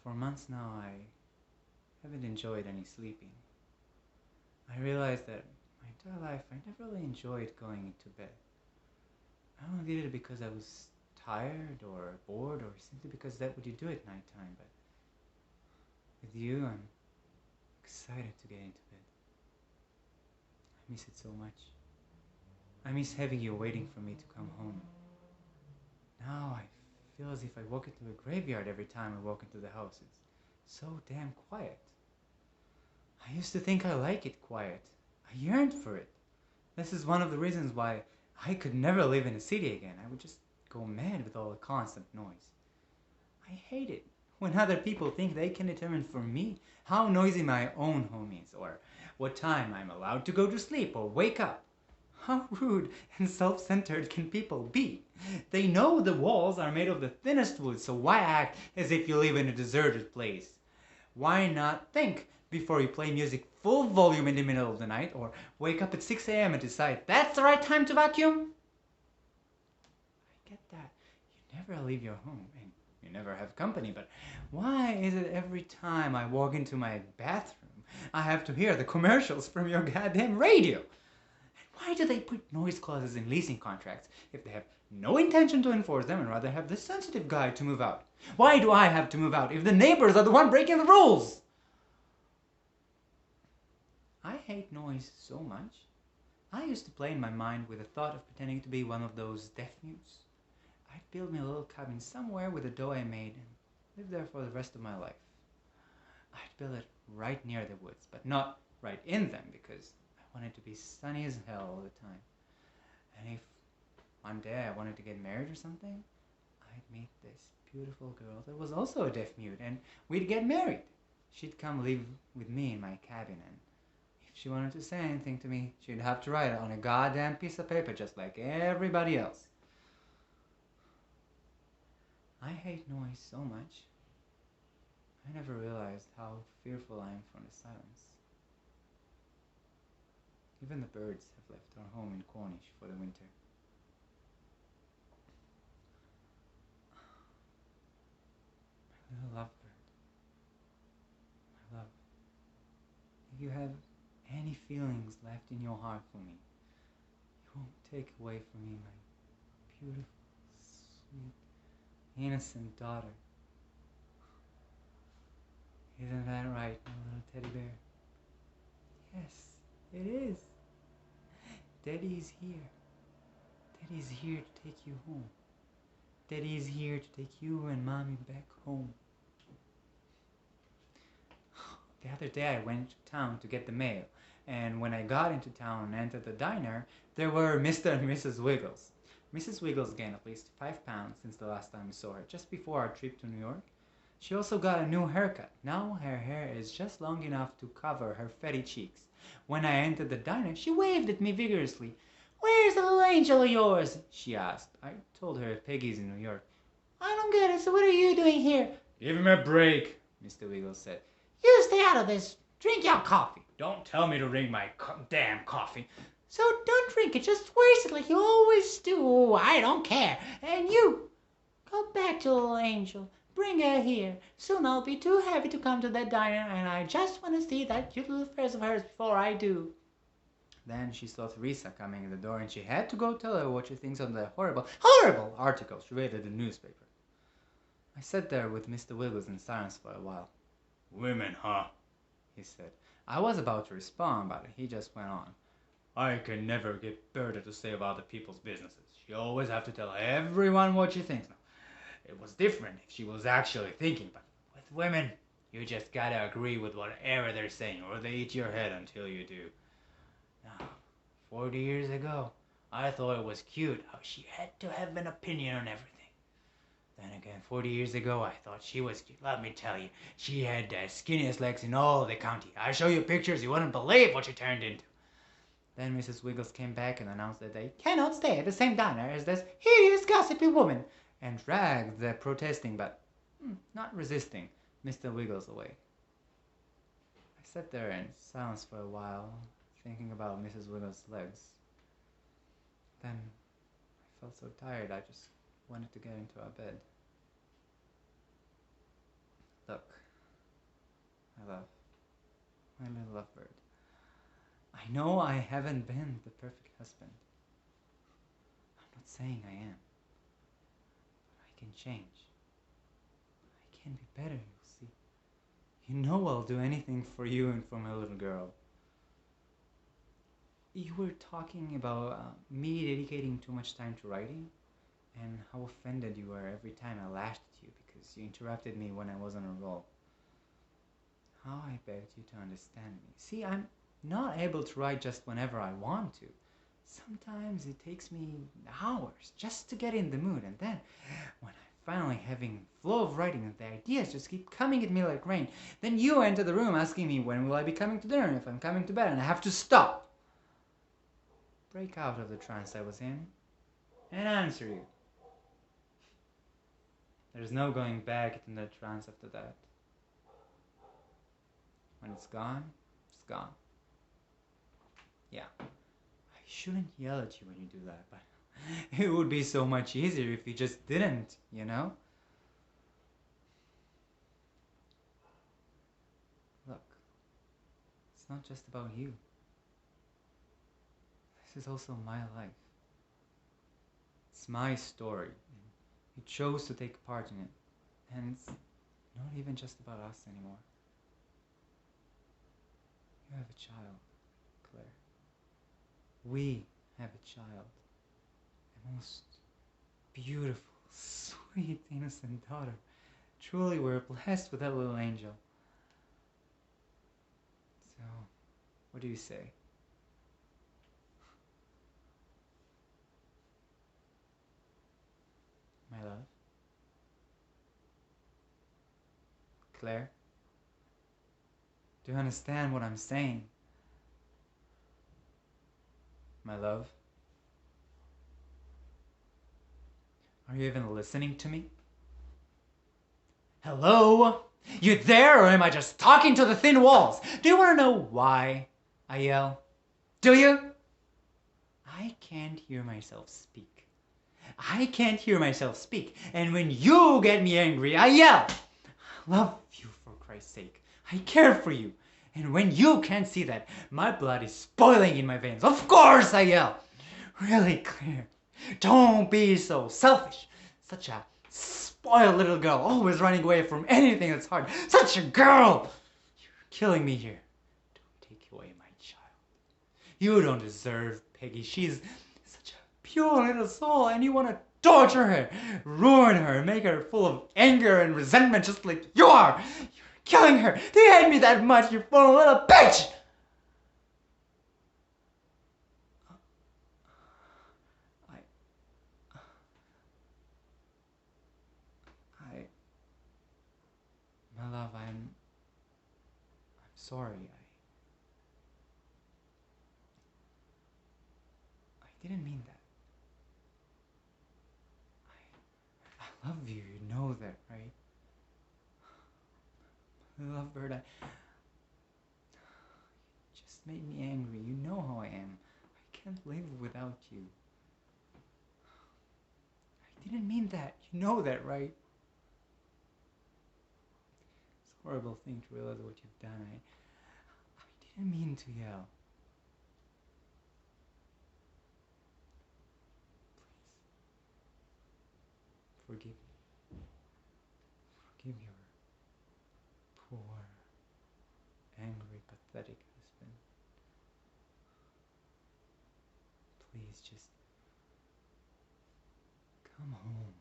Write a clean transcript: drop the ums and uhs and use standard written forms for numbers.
For months now, I haven't enjoyed any sleeping. I realized that my entire life I never really enjoyed going into bed. I don't know if I did it because I was tired or bored or simply because that's what you do at nighttime, but with you, I'm excited to get into bed. I miss it so much. I miss having you waiting for me to come home. Now I feel as if I walk into a graveyard every time I walk into the house. It's so damn quiet. I used to think I like it quiet. I yearned for it. This is one of the reasons why I could never live in a city again. I would just go mad with all the constant noise. I hate it when other people think they can determine for me how noisy my own home is, or what time I'm allowed to go to sleep or wake up. How rude and self-centered can people be? They know the walls are made of the thinnest wood, so why act as if you live in a deserted place? Why not think before you play music full volume in the middle of the night, or wake up at 6 a.m. and decide that's the right time to vacuum? I get that. You never leave your home and you never have company, but why is it every time I walk into my bathroom, I have to hear the commercials from your goddamn radio? And why do they put noise clauses in leasing contracts if they have no intention to enforce them and rather have the sensitive guy to move out? Why do I have to move out if the neighbors are the one breaking the rules? I hate noise so much. I used to play in my mind with the thought of pretending to be one of those deaf mutes. I'd build me a little cabin somewhere with a dough I made and live there for the rest of my life. I'd build it right near the woods, but not right in them because I wanted to be sunny as hell all the time. And if one day I wanted to get married or something, I'd meet this beautiful girl that was also a deaf mute and we'd get married. She'd come live with me in my cabin, and if she wanted to say anything to me, she'd have to write it on a goddamn piece of paper just like everybody else. I hate noise so much. I never realized how fearful I am from the silence. Even the birds have left our home in Cornish for the winter. My little lovebird, my love, if you have any feelings left in your heart for me, you won't take away from me my beautiful, sweet, innocent daughter. Isn't that right, my little teddy bear? Yes, it is. Daddy's here. Daddy's here to take you home. Daddy's here to take you and Mommy back home. The other day I went to town to get the mail, and when I got into town and entered the diner, there were Mr. and Mrs. Wiggles. Mrs. Wiggles gained at least 5 pounds since the last time we saw her, just before our trip to New York. She also got a new haircut. Now her hair is just long enough to cover her fatty cheeks. When I entered the diner, she waved at me vigorously. "Where's the little angel of yours?" she asked. I told her Peggy's in New York. "I don't get it, so what are you doing here?" "Give him a break," Mr. Wiggles said. "You stay out of this. Drink your coffee." "Don't tell me to drink my damn coffee." "So don't drink it. Just waste it like you always do." "I don't care." "And you, go back to little angel. Bring her here. Soon I'll be too heavy to come to that diner, and I just want to see that cute little face of hers before I do." Then she saw Teresa coming in the door, and she had to go tell her what she thinks of the horrible, horrible article she read in the newspaper. I sat there with Mr. Wiggles in silence for a while. "Women, huh?" he said. I was about to respond, but he just went on. "I can never get Berta to say about other people's businesses. She always have to tell everyone what she thinks. Now, it was different if she was actually thinking, but with women, you just gotta agree with whatever they're saying, or they eat your head until you do. Now, 40 years ago, I thought it was cute how she had to have an opinion on everything. Then again, 40 years ago, I thought she was cute. Let me tell you, she had the skinniest legs in all the county. I show you pictures, you wouldn't believe what she turned into." Then Mrs. Wiggles came back and announced that they cannot stay at the same diner as this hideous gossipy woman, and dragged the protesting but not resisting Mr. Wiggles away. I sat there in silence for a while, thinking about Mrs. Wiggles' legs. Then I felt so tired I just wanted to get into our bed. Look, my love, my little lovebird. I know I haven't been the perfect husband. I'm not saying I am. But I can change. I can be better, you'll see. You know I'll do anything for you and for my little girl. You were talking about me dedicating too much time to writing, and how offended you were every time I lashed at you because you interrupted me when I was on a roll. How I begged you to understand me. See, I'm not able to write just whenever I want to. Sometimes it takes me hours just to get in the mood, and then when I'm finally having flow of writing and the ideas just keep coming at me like rain, then you enter the room asking me when will I be coming to dinner, if I'm coming to bed, and I have to stop, break out of the trance I was in, and answer you. There's no going back into the trance after that. When it's gone, it's gone. Yeah, I shouldn't yell at you when you do that, but it would be so much easier if you just didn't, you know? Look, it's not just about you. This is also my life. It's my story. You chose to take part in it. And it's not even just about us anymore. You have a child, Claire. We have a child. A most beautiful, sweet, innocent daughter. Truly, we're blessed with that little angel. So, what do you say? My love? Claire? Do you understand what I'm saying? My love? Are you even listening to me? Hello? You there, or am I just talking to the thin walls? Do you want to know why I yell? Do you? I can't hear myself speak. I can't hear myself speak. And when you get me angry, I yell. I love you, for Christ's sake. I care for you. And when you can't see that, my blood is boiling in my veins. Of course I yell. Really, Claire, don't be so selfish. Such a spoiled little girl, always running away from anything that's hard. Such a girl! You're killing me here. Don't take away my child. You don't deserve Peggy. She's such a pure little soul, and you want to torture her, ruin her, make her full of anger and resentment just like you are. You're killing her. Do you hate me that much, you full little bitch? I, my love, I'm sorry. I didn't mean that. I love you. You know that, right? Lovebird, I just made me angry. You know how I am. I can't live without you. I didn't mean that. You know that, right? It's a horrible thing to realize what you've done. I didn't mean to yell. Please, forgive me. Forgive your poor, angry, pathetic husband. Please, just come home.